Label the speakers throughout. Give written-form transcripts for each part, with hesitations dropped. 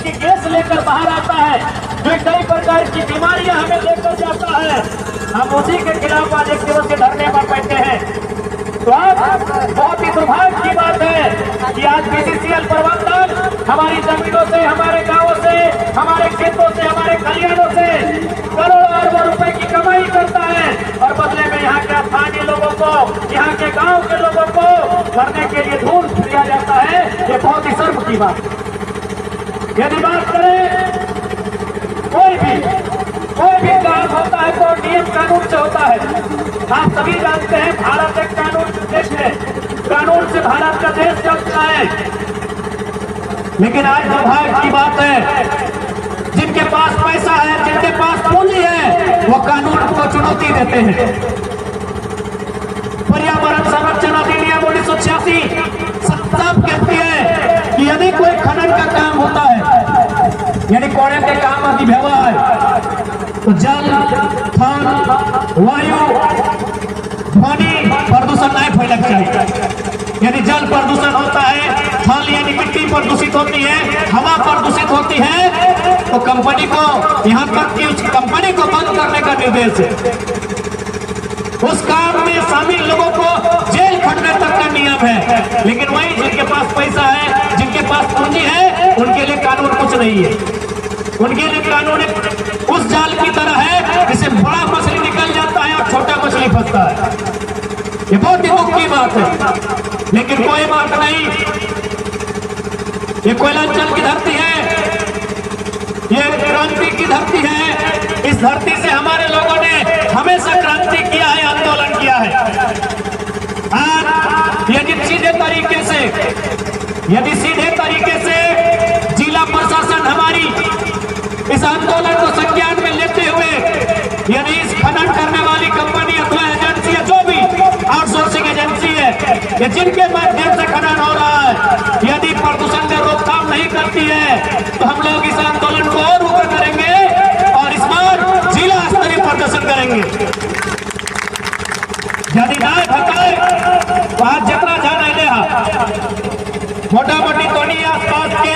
Speaker 1: की गैस लेकर बाहर आता है, जो कई प्रकार की बीमारियां हमें लेकर जाता है, हम उसी के खिलाफ आज एक दिवसीय धरने पर बैठे हैं। तो आज बहुत ही दुर्भाग्य की बात है कि आज बीसीसीएल प्रबंधन हमारी जमीनों से, हमारे गांवों से, हमारे खेतों से, हमारे खलिहानों से करोड़ों अरबों रुपए की कमाई करता है और बदले में यहाँ के स्थानीय लोगों को, यहाँ के गांव के लोगों को करने के लिए ढूंढ दिया जाता है। ये बहुत ही शर्म की बात। यदि बात करें कोई भी काम होता है तो नियम कानून से होता है। आप सभी जानते हैं भारत एक कानून देश है, कानून से भारत का देश चलता है। लेकिन आज दुर्भाग्य की बात है, जिनके पास पैसा है, जिनके पास पूंजी है, वो कानून को चुनौती देते हैं। पर्यावरण संरक्षण अधिनियम 1986 साफ कहती है कि यदि कोई खनन का काम होता है, यानी कोड़े के काम आदि व्यवहार, तो जल, थल, वायु, ध्वनि प्रदूषण नहीं फैलना चाहिए। यानी जल प्रदूषण होता है, थल यानी मिट्टी प्रदूषित होती है, हवा प्रदूषित होती है, तो कंपनी को, यहाँ तक कि उस कंपनी को बंद करने का निर्देश है। उस काम में शामिल लोगों को जेल खटने तक का नियम है। लेकिन वही जिनके पास पैसा है, जिनके पास पूंजी है, उनके लिए कानून कुछ नहीं है। उनके लिए कानून उस जाल की तरह है जिससे बड़ा मछली निकल जाता है और छोटा मछली फंसता है। ये बहुत ही दुख की बात है। लेकिन कोई बात नहीं, ये कोयलांचल की धरती है, ये क्रांति की धरती है। इस धरती से हमारे लोगों ने हमेशा क्रांति किया है, आंदोलन किया है। आज यदि सीधे तरीके से जिला प्रशासन हमारी इस आंदोलन को संज्ञान में लेते हुए, यदि इस खनन करने वाली कंपनी अथवा एजेंसी है, जो भी आउटसोर्सिंग एजेंसी है, ये जिनके माध्यम से खनन हो रहा है, यदि प्रदूषण में रोकथाम नहीं करती है, तो हम लोग इस आंदोलन को और ऊपर करेंगे और इस बार जिला स्तरीय प्रदर्शन करेंगे। यदि नहीं हटाए तो आज जितना जाना है मोटा मोटी टोनी आसपास के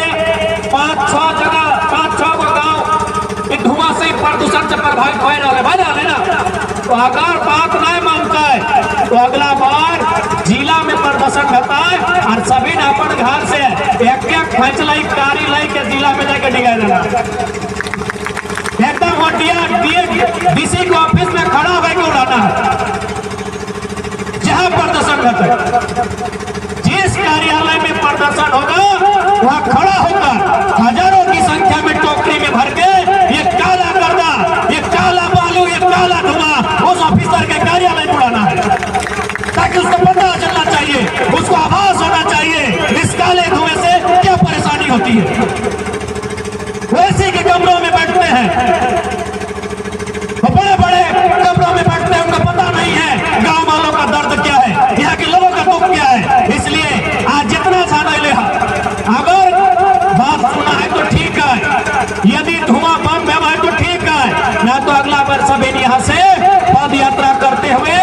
Speaker 1: 5-6 जगह, 5-6 गाँव इन धुआं से, प्रदूषण से प्रभावित हो रहा है ना। तो अगर बात नहीं मानता है तो अगला बार जिला में प्रदर्शन होता है और सभी ने अपन घर से एक फैसला कारी लाई के जिला में जाकर डिगा देना। एकदम डीसी के ऑफिस में खड़ा होकर उड़ाना है जहां प्रदर्शन होता है। जिस कार्यालय में प्रदर्शन होगा वहां खड़ा होकर हजारों की संख्या में टोकरी में भर के ये काला गर्दा, ये काला बालू, ये काला धुआं उस ऑफिसर के कार्यालय में उड़ाना है, ताकि उसको पता चलना चाहिए, उसको आभास होना चाहिए इस काले धुएं से क्या परेशानी होती है। वैसे के कमरों में बैठते हैं, बड़े बड़े कमरों में बैठते हैं, उनको पता नहीं है गांव वालों का दर्द क्या है, यहाँ के लोगों का दुख क्या है। इसलिए आज जितना जाना ले, अगर बात सुना है तो ठीक है, यदि धुआं बंद है तो ठीक है, ना तो अगला बार सभी यहाँ से पद यात्रा करते हुए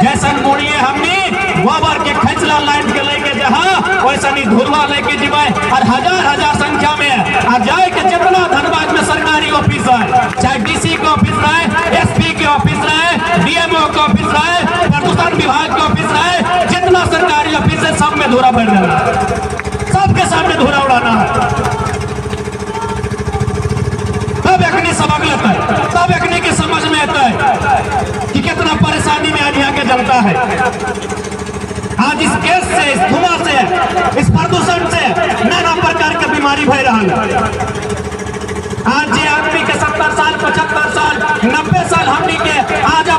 Speaker 1: जैसन मुड़िए हमने गोबर के खैचला लाइन के लेके जहाँ वैसा नहीं धुलवा लेके जीवाए और हजार संख्या में आ जाए कि जितना धनबाद में सरकारी ऑफिस है, चाहे डीसी के ऑफिस रहे, एसपी के ऑफिस रहे, डीएमओ के ऑफिस रहे, प्रदूषण विभाग के ऑफिस रहे, जितना सरकारी ऑफिस है सब में धुरा भर देना, सबके सामने धुरा उड़ाना है। तब यकनी सबक लेता है, तब यकनी की समझ में आता है कि कितना परेशानी में आज यहाँ के जनता है। आज इस गैस से, इस धुआं से, इस प्रदूषण से नाना प्रकार की बीमारी भय रहा है। आज ये आदमी के 70 साल, 75 साल, 90 साल हमनी के आज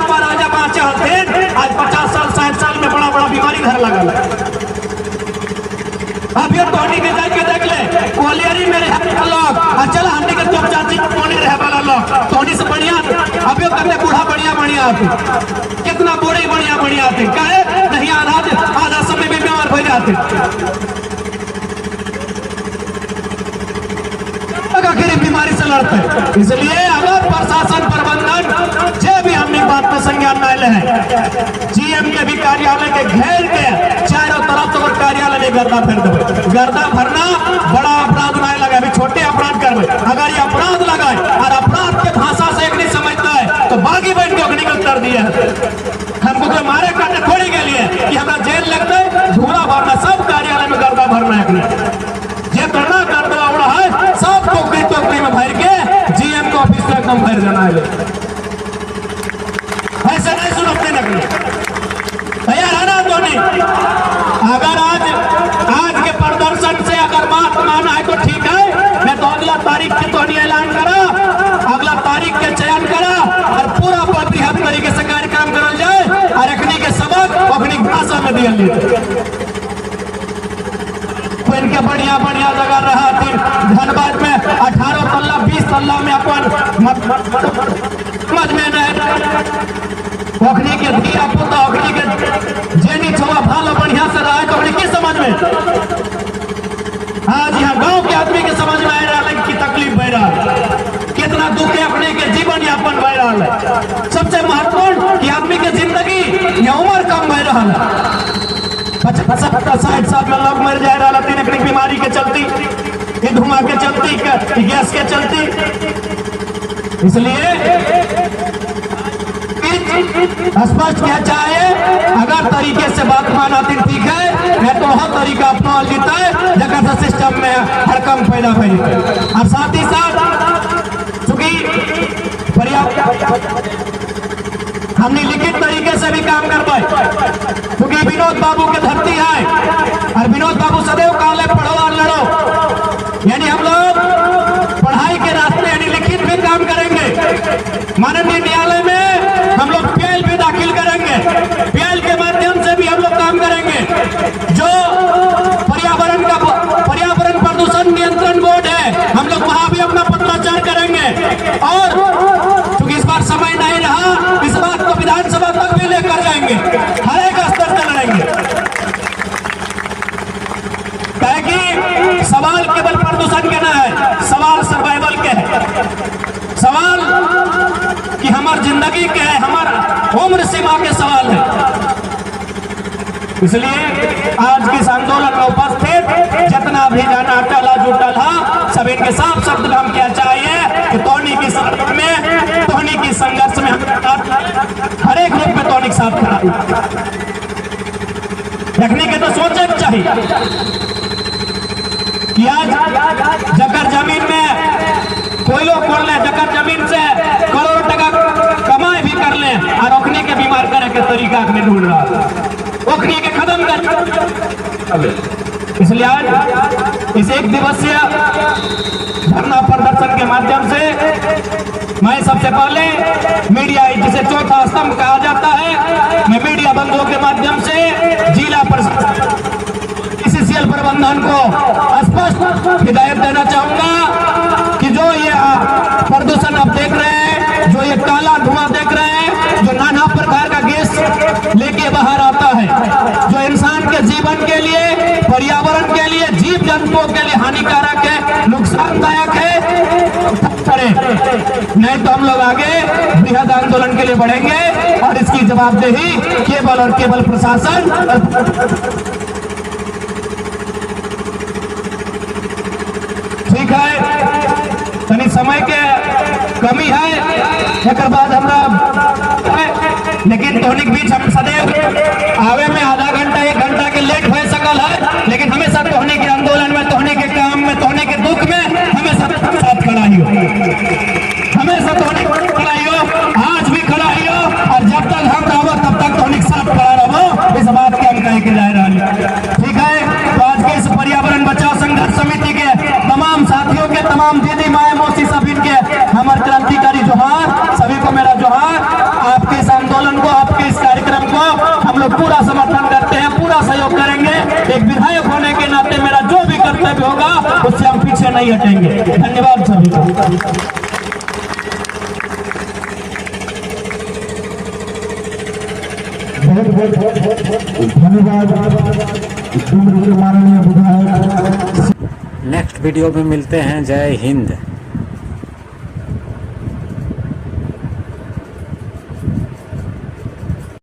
Speaker 1: बाँचे होते, आज 50 साल, 60 साल में बड़ा बीमारी घर लगल है। अब ये टोनी के जाके देख ले, कोलियरी में रहे लोग, चला हमने के तो चाची टोनी रहे वाला लोग, टोनी से बढ़िया अब ये करते बूढ़ा बढ़िया आते, कितना बूढ़े बढ़िया आते, कहे नहीं आधा समय में बीमार हो जाते। आखिर बीमारी से लड़ते, इसलिए अगर प्रशासन प्रबंधन जो भी हमने बात पर संज्ञान न ले है, जीएम के भी कार्यालय के घेर के चारों तरफ तो कार्यालय में गर्दा फेर दे। गर्दा भरना बड़ा अपराध नहीं लगा, अभी छोटे अपराध कर गली इनके बढ़िया बढ़िया जगह रहा। फिर धनबाद में 18 तल्ला 20 तल्ला में अपन समझ में ओखरी के धीरा पुता ओखरी के जेनी छुआ भालो बढ़िया से रहा है तो की समझ में आज यहाँ गांव के आदमी के समझ में आ रहा है कि तकलीफ बह रहा है, कितना दुख है अपने के जीवन यापन बह रहा है। सबसे महत्वपूर्ण कि आदमी की जिंदगी या उम्र कम बह रहा है। 50-60 साल में लोग मर जा रहा है तीन बीमारी के चलती, धुआं के चलती, गैस के चलती। इसलिए स्पष्ट किया चाहे अगर तरीके से बात मानाती ठीक है तो हर तरीका अपना लेता है जगह से सिस्टम में हड़कम पैदा हुई। और साथ ही साथ चूंकि पर्याप्त हमने लिखित तरीके से भी काम कर पाए, क्योंकि विनोद बाबू की धरती है और विनोद बाबू सदैव काले पढ़ो और लड़ो, यानी हम लोग पढ़ाई के रास्ते यानी लिखित भी काम करेंगे। माननीय न्यायालय में हम लोग पीएल भी दाखिल करेंगे, पीएल के माध्यम से भी हम लोग काम करेंगे। जो पर्यावरण प्रदूषण नियंत्रण बोर्ड है हम लोग वहां भी अपना पत्राचार करेंगे। और चूंकि इस बार समय नहीं रहा, इस बात को विधानसभा तक भी लेकर जाएंगे, हर एक स्तर से लड़ेंगे। कि सवाल केवल प्रदूषण के ना है, सवाल सर्वाइवल के है, सवाल कि हमारी जिंदगी के है, हमारा उम्र सीमा के सवाल है। इसलिए आज के इस आंदोलन में उपस्थित जितना भी जाना टला जुटला सब इनके साफ शब्द में हम क्या चाहिए कि टोनी की संघर्ष में, टोनी की संघर्ष में हर एक रूप में टोनी के साथ खड़ा रखने के तो सोचे चाहिए कि आज जकर जमीन में कोई लोग खोल ले, जकर जमीन से करोड़ टका कमाई भी कर ले और ओखनी के बीमार करे के तरीका में ढूंढ रहा, ओखनी के खत्म कर। इसलिए आज इस एक दिवसीय धरना प्रदर्शन के माध्यम से मैं सबसे पहले मीडिया जिसे चौथा स्तंभ कहा जाता है, मैं मीडिया बंधुओं के माध्यम से जिला प्रबंधन को स्पष्ट हिदायत देना चाहूंगा कि जो ये प्रदूषण आप देख रहे हैं, जो ये काला धुआं देख रहे हैं, जो नाना प्रकार का गैस लेके बाहर आता है, जो इंसान के जीवन के लिए, पर्यावरण के लिए, जीव जंतुओं के लिए हानिकारक है, नुकसानदायक है, करे नहीं तो हम लोग आगे बृहद आंदोलन के लिए बढ़ेंगे और इसकी जवाबदेही केवल और केवल प्रशासन। ठीक है, तनी समय के कमी है, एक बाद हमरा लेकिन टोनिक बीच हम सदैव आवे में आधा घंटा 1 घंटा के लेट हो सकल है, लेकिन हमेशा टोनी के आंदोलन में, टोनी के काम में, टोनी के दुख में हमेशा साथ खड़ा ही हो, हमेशा टोनी खड़ा ही हो, आज भी खड़ा ही हो और जब तक हम रहो तब तक टोनी के साथ खड़ा रहो। इस बात के हम कह के जा रहा है। ठीक है, तो आज के इस पर्यावरण बचाओ संघर्ष समिति के तमाम साथियों के, तमाम दीदी माए मौसी सभी के हमारे क्रांतिकारी जोहार, सभी को मेरा जोहार। आपके इस आंदोलन को, आपके इस कार्यक्रम को हम लोग पूरा समर्थन करते हैं, पूरा सहयोग करेंगे। एक विधायक होने के नाते मेरा जो भी कर्तव्य होगा उससे हम पीछे नहीं हटेंगे। धन्यवाद सभी को।
Speaker 2: धन्यवाद माननीय विधायक।
Speaker 3: नेक्स्ट वीडियो में मिलते हैं। जय हिंद।